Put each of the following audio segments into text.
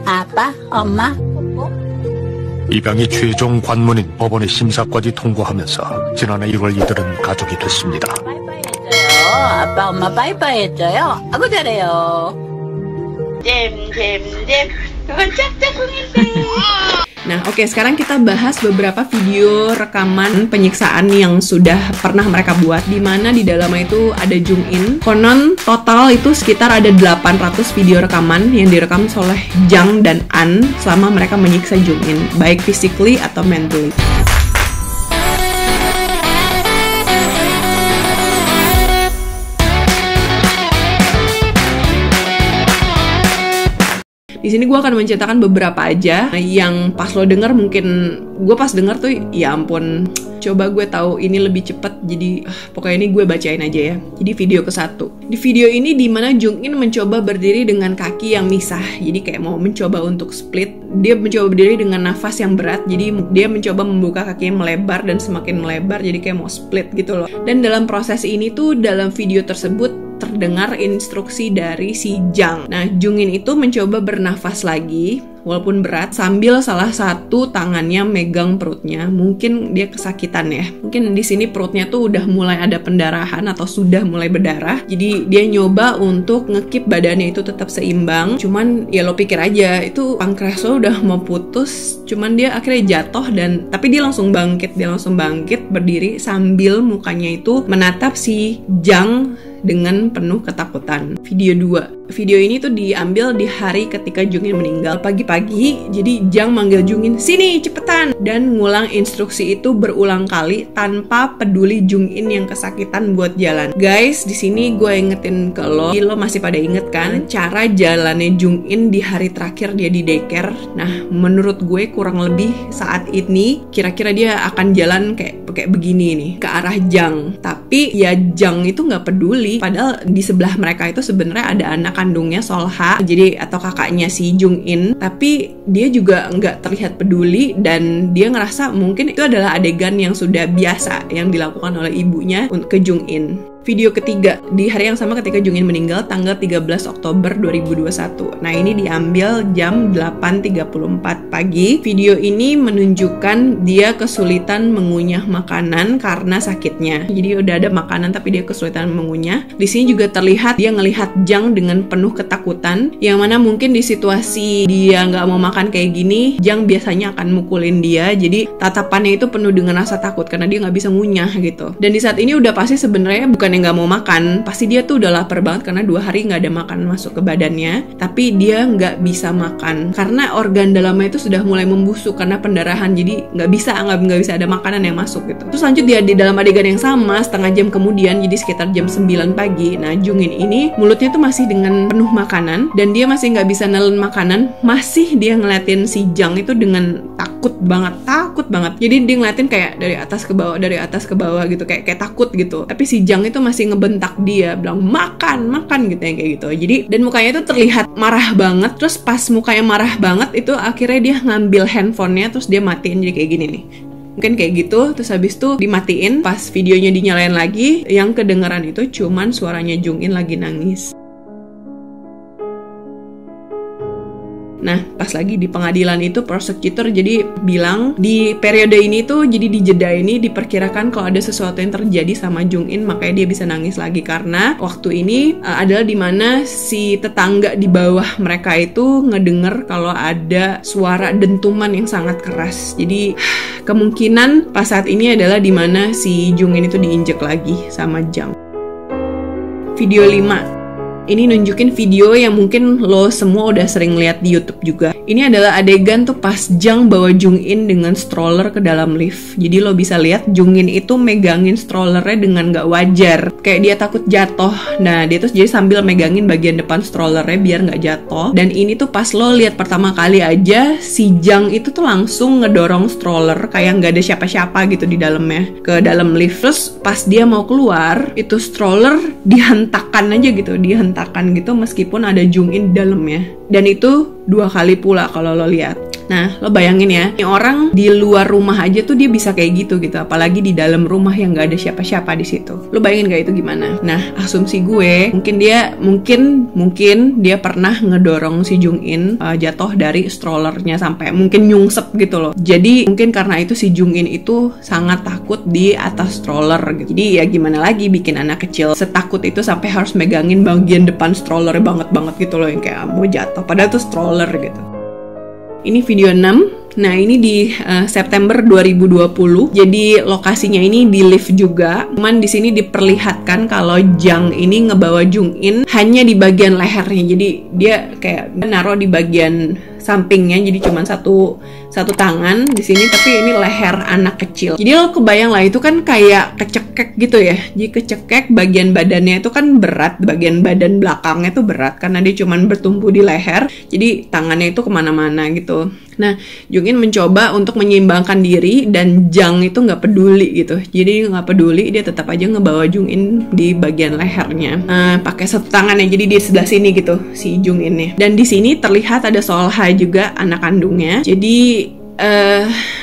아빠, 엄마, 뽀뽀. 입양이 최종 관문인 법원의 심사까지 통과하면서 지난해 1월 이들은 가족이 됐습니다. 빠이빠이 해줘요. 아빠, 엄마 빠이빠이 해줘요. 아구 잘해요. 잼. 그건 짝짝꿍인데. Nah, oke, sekarang kita bahas beberapa video rekaman penyiksaan yang sudah pernah mereka buat, di mana di dalamnya itu ada Jung In. Konon total itu sekitar ada 800 video rekaman yang direkam oleh Jang dan An selama mereka menyiksa Jung In, baik physically atau mentally. Di sini gue akan menceritakan beberapa aja yang pas lo denger mungkin gue pas denger tuh ya ampun, coba gue tahu ini lebih cepet, jadi pokoknya ini gue bacain aja ya. Jadi video ke-1. Di video ini dimana Jung In mencoba berdiri dengan kaki yang misah, jadi kayak mau mencoba untuk split. Dia mencoba berdiri dengan nafas yang berat, jadi dia mencoba membuka kakinya melebar dan semakin melebar, jadi kayak mau split gitu loh. Dan dalam proses ini tuh, dalam video tersebut terdengar instruksi dari si Jang. Nah, Jung In itu mencoba bernafas lagi, walaupun berat, sambil salah satu tangannya megang perutnya. Mungkin dia kesakitan ya. Mungkin di sini perutnya tuh udah mulai ada pendarahan atau sudah mulai berdarah. Jadi dia nyoba untuk ngekip badannya itu tetap seimbang. Cuman ya lo pikir aja, itu pankreas lo udah mau putus. Cuman dia akhirnya jatuh tapi dia langsung bangkit. Dia langsung bangkit berdiri sambil mukanya itu menatap si Jang dengan penuh ketakutan. Video 2. Video ini tuh diambil di hari ketika Jung In meninggal. Pagi-pagi, jadi Jang manggil Jung In, "Sini, cepetan!" Dan ngulang instruksi itu berulang kali tanpa peduli Jung In yang kesakitan buat jalan. Guys, di sini gue ingetin ke lo masih pada inget kan cara jalannya Jung In di hari terakhir dia di daycare? Nah, menurut gue kurang lebih saat ini kira-kira dia akan jalan kayak begini nih, ke arah Jang. Tapi ya Jang itu nggak peduli. Padahal di sebelah mereka itu sebenarnya ada anak kandungnya Solha, jadi atau kakaknya si Jung In, tapi dia juga nggak terlihat peduli dan dia ngerasa mungkin itu adalah adegan yang sudah biasa yang dilakukan oleh ibunya ke Jung In. Video ketiga, di hari yang sama ketika Jung In meninggal, tanggal 13 Oktober 2021. Nah, ini diambil jam 8.34 pagi. Video ini menunjukkan dia kesulitan mengunyah makanan karena sakitnya. Jadi udah ada makanan tapi dia kesulitan mengunyah. Di sini juga terlihat dia ngelihat Jang dengan penuh ketakutan, yang mana mungkin di situasi dia nggak mau makan kayak gini, Jang biasanya akan mukulin dia. Jadi tatapannya itu penuh dengan rasa takut karena dia nggak bisa ngunyah gitu. Dan di saat ini udah pasti sebenarnya bukan yang nggak mau makan, pasti dia tuh udah lapar banget karena 2 hari nggak ada makan masuk ke badannya, tapi dia nggak bisa makan karena organ dalamnya itu sudah mulai membusuk karena pendarahan, jadi nggak bisa ada makanan yang masuk gitu. Terus lanjut dia di dalam adegan yang sama setengah jam kemudian, jadi sekitar jam 9 pagi. Nah, Jung In ini mulutnya tuh masih dengan penuh makanan dan dia masih nggak bisa nelen makanan, masih dia ngeliatin si Jang itu dengan takut banget. Jadi dia ngeliatin kayak dari atas ke bawah gitu, kayak takut gitu. Tapi si Jang itu masih ngebentak dia, bilang makan gitu yang kayak gitu. Jadi dan mukanya itu terlihat marah banget. Terus pas mukanya marah banget itu akhirnya dia ngambil handphonenya terus dia matiin, jadi kayak gini nih. Mungkin kayak gitu, terus habis itu dimatiin, pas videonya dinyalain lagi, yang kedengeran itu cuman suaranya Jung In lagi nangis. Nah, pas lagi di pengadilan itu prosecutor jadi bilang di periode ini tuh, jadi di jeda ini diperkirakan kalau ada sesuatu yang terjadi sama Jung In makanya dia bisa nangis lagi, karena waktu ini adalah dimana si tetangga di bawah mereka itu ngedenger kalau ada suara dentuman yang sangat keras. Jadi kemungkinan pas saat ini adalah dimana si Jung In itu diinjek lagi sama Jang. Video 5. Ini nunjukin video yang mungkin lo semua udah sering lihat di YouTube juga. Ini adalah adegan tuh pas Jang bawa Jung In dengan stroller ke dalam lift. Jadi lo bisa lihat Jung In itu megangin strollernya dengan gak wajar. Kayak dia takut jatuh. Nah, dia tuh jadi sambil megangin bagian depan strollernya biar gak jatuh. Dan ini tuh pas lo lihat pertama kali aja, si Jang itu tuh langsung ngedorong stroller kayak gak ada siapa-siapa gitu di dalamnya ke dalam lift. Terus pas dia mau keluar, itu stroller dihentakkan aja gitu, meskipun ada Jung In di dalamnya. Dan itu 2 kali pula kalau lo lihat. Nah, lo bayangin ya, ini orang di luar rumah aja tuh dia bisa kayak gitu, apalagi di dalam rumah yang nggak ada siapa-siapa di situ. Lo bayangin gak itu gimana? Nah, asumsi gue, mungkin dia pernah ngedorong si Jung In jatuh dari strollernya sampai mungkin nyungsep gitu loh. Jadi mungkin karena itu si Jung In itu sangat takut di atas stroller gitu. Jadi ya gimana lagi bikin anak kecil setakut itu sampai harus megangin bagian depan stroller banget gitu loh, yang kayak mau jatuh. Padahal tuh stroller gitu. Ini video 6. Nah, ini di September 2020. Jadi lokasinya ini di lift juga. Cuman di sini diperlihatkan kalau Jang ini ngebawa Jung In hanya di bagian lehernya. Jadi dia kayak naruh di bagian sampingnya, jadi cuma satu tangan di sini, tapi ini leher anak kecil. Jadi lo kebayang lah, itu kan kayak kecekek gitu ya. Jadi kecekek, bagian badannya itu kan berat, bagian badan belakangnya tuh berat karena dia cuma bertumpu di leher. Jadi tangannya itu kemana-mana gitu. Nah, Jung In mencoba untuk menyeimbangkan diri dan Jang itu nggak peduli gitu. Jadi nggak peduli, dia tetap aja ngebawa Jung In di bagian lehernya. Pakai satu tangan ya, jadi di sebelah sini gitu si Jung In-nya. Dan di sini terlihat ada Solha juga, anak kandungnya. Jadi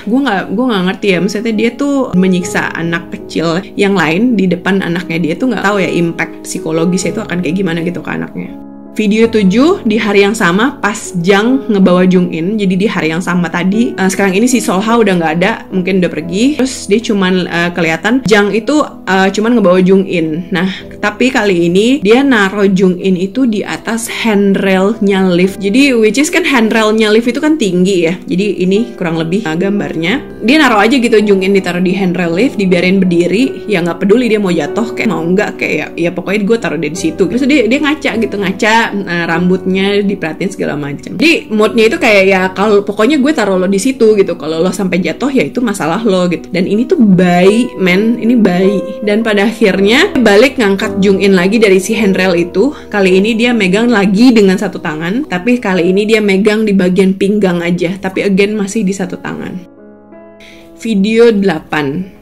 gue nggak ngerti ya, maksudnya dia tuh menyiksa anak kecil yang lain di depan anaknya. Dia tuh nggak tahu ya impact psikologisnya itu akan kayak gimana gitu ke anaknya. Video 7 di hari yang sama pas Jang ngebawa Jung In. Jadi di hari yang sama tadi, sekarang ini si Solha udah nggak ada, mungkin udah pergi. Terus dia cuman kelihatan Jang itu cuman ngebawa Jung In. Nah, tapi kali ini dia naruh Jung In itu di atas handrailnya lift. Jadi which is kan handrailnya lift itu kan tinggi ya. Jadi ini kurang lebih gambarnya. Dia naruh aja gitu Jung In, ditaruh di handrail lift, dibiarin berdiri. Ya nggak peduli dia mau jatuh kayak mau nggak, kayak ya pokoknya gue taruh dia di situ. Terus dia ngaca rambutnya diperhatiin segala macam. Jadi moodnya itu kayak ya kalau pokoknya gue taruh lo di situ gitu. Kalau lo sampai jatuh ya itu masalah lo gitu. Dan ini tuh bayi, ini bayi. Dan pada akhirnya balik ngangkat Jung In lagi dari si handrail itu. Kali ini dia megang lagi dengan satu tangan, tapi kali ini dia megang di bagian pinggang aja. Tapi again masih di satu tangan. Video 8.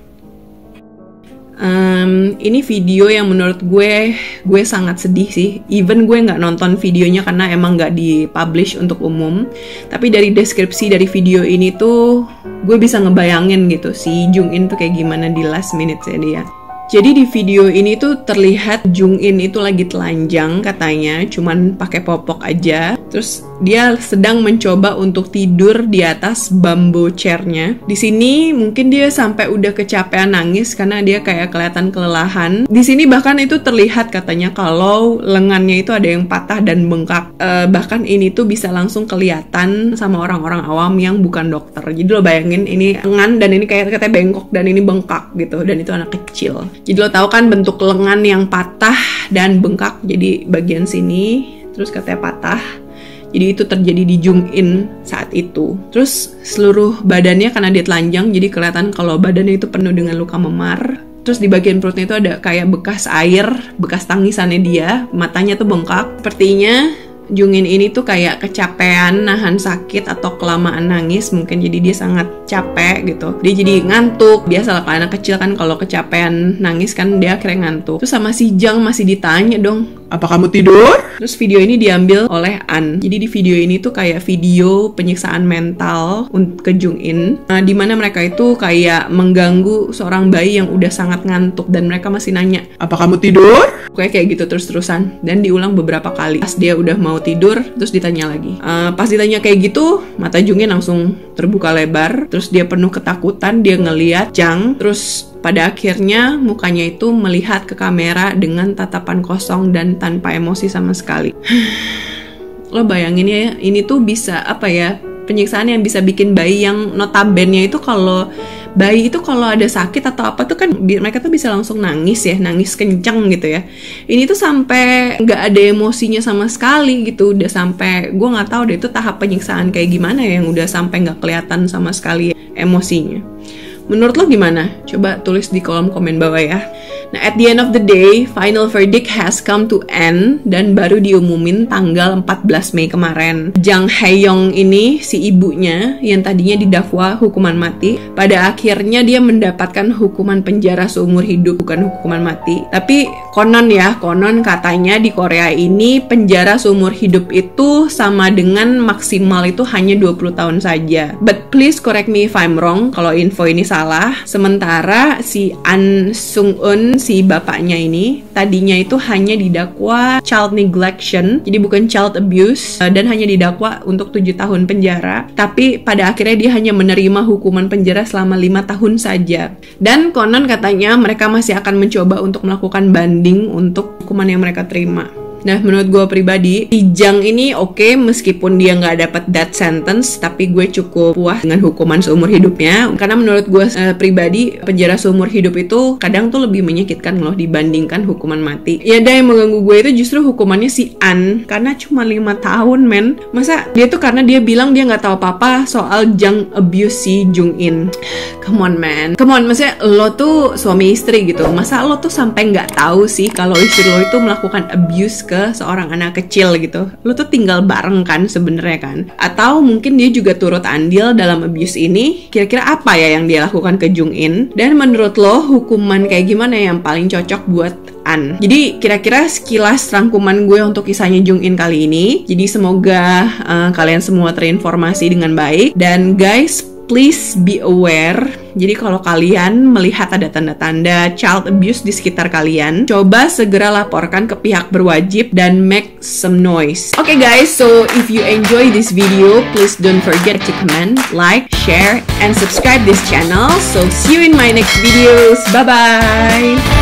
Ini video yang menurut gue sangat sedih sih. Even gue nggak nonton videonya karena emang nggak dipublish untuk umum. Tapi dari deskripsi dari video ini tuh gue bisa ngebayangin gitu si Jung In tuh kayak gimana di last minute-nya dia. Jadi di video ini tuh terlihat Jung In itu lagi telanjang katanya, cuman pakai popok aja. Terus dia sedang mencoba untuk tidur di atas bamboo chair-nya. Di sini mungkin dia sampai udah kecapean nangis karena dia kayak kelihatan kelelahan. Di sini bahkan itu terlihat katanya kalau lengannya itu ada yang patah dan bengkak. Bahkan ini tuh bisa langsung kelihatan sama orang-orang awam yang bukan dokter. Jadi lo bayangin ini lengan dan ini kayak katanya bengkok dan ini bengkak gitu. Dan itu anak kecil. Jadi lo tahu kan bentuk lengan yang patah dan bengkak, jadi bagian sini terus katanya patah. Jadi itu terjadi di Jung In saat itu. Terus seluruh badannya karena dia telanjang, jadi kelihatan kalau badannya itu penuh dengan luka memar. Terus di bagian perutnya itu ada kayak bekas air, bekas tangisannya dia. Matanya tuh bengkak. Sepertinya Jung In ini tuh kayak kecapean nahan sakit atau kelamaan nangis mungkin, jadi dia sangat capek gitu. Dia jadi ngantuk. Biasalah kalau anak kecil kan kalau kecapean nangis kan dia akhirnya ngantuk. Terus sama si Jang masih ditanya dong, apa kamu tidur? Terus video ini diambil oleh An. Jadi di video ini tuh kayak video penyiksaan mental ke Jung In, di mana mereka itu kayak mengganggu seorang bayi yang udah sangat ngantuk dan mereka masih nanya, apa kamu tidur? Kayak gitu terus-terusan dan diulang beberapa kali. Pas dia udah mau tidur, terus ditanya lagi. Pas ditanya kayak gitu, mata Jung In langsung terbuka lebar. Terus dia penuh ketakutan, dia ngeliat Jang. Terus pada akhirnya mukanya itu melihat ke kamera dengan tatapan kosong dan tanpa emosi sama sekali. Lo bayangin ya, ini tuh bisa apa ya, penyiksaan yang bisa bikin bayi yang notabene itu kalau bayi itu kalau ada sakit atau apa tuh kan mereka tuh bisa langsung nangis ya, nangis kenceng gitu ya. Ini tuh sampai nggak ada emosinya sama sekali gitu, udah sampai gue nggak tahu deh itu tahap penyiksaan kayak gimana ya, yang udah sampai nggak kelihatan sama sekali emosinya. Menurut lo gimana? Coba tulis di kolom komen bawah ya. Nah, at the end of the day, final verdict has come to end dan baru diumumin tanggal 14 Mei kemarin. Jang Hae-yong ini, si ibunya yang tadinya didakwa hukuman mati, pada akhirnya dia mendapatkan hukuman penjara seumur hidup, bukan hukuman mati. Tapi konon katanya di Korea ini penjara seumur hidup itu sama dengan maksimal itu hanya 20 tahun saja. But please correct me if I'm wrong kalau info ini salah. Sementara si An Sung-eun, si bapaknya ini, tadinya itu hanya didakwa child neglection, jadi bukan child abuse, dan hanya didakwa untuk 7 tahun penjara. Tapi pada akhirnya dia hanya menerima hukuman penjara selama 5 tahun saja. Dan konon katanya mereka masih akan mencoba untuk melakukan banding untuk hukuman yang mereka terima. Nah, menurut gue pribadi, si Jang ini oke, meskipun dia nggak dapat death sentence, tapi gue cukup puas dengan hukuman seumur hidupnya. Karena menurut gue pribadi, penjara seumur hidup itu kadang tuh lebih menyakitkan loh dibandingkan hukuman mati. Ya, dan yang mengganggu gue itu justru hukumannya si An, karena cuma 5 tahun, men. Masa dia tuh karena dia bilang dia nggak tahu apa-apa soal Jang abuse si Jung-in. Come on, man. Come on, maksudnya lo tuh suami istri gitu. Masa lo tuh sampai nggak tahu sih kalau istri lo itu melakukan abuse ke seorang anak kecil gitu. Lo tuh tinggal bareng kan sebenarnya kan. Atau mungkin dia juga turut andil dalam abuse ini. Kira-kira apa ya yang dia lakukan ke Jung-in? Dan menurut lo hukuman kayak gimana yang paling cocok buat An? Jadi kira-kira sekilas rangkuman gue untuk kisahnya Jung-in kali ini. Jadi semoga kalian semua terinformasi dengan baik. Dan guys, please be aware. Jadi kalau kalian melihat ada tanda-tanda child abuse di sekitar kalian, coba segera laporkan ke pihak berwajib dan make some noise. Okay guys, so if you enjoy this video, please don't forget to comment, like, share, and subscribe this channel. So see you in my next videos. Bye-bye!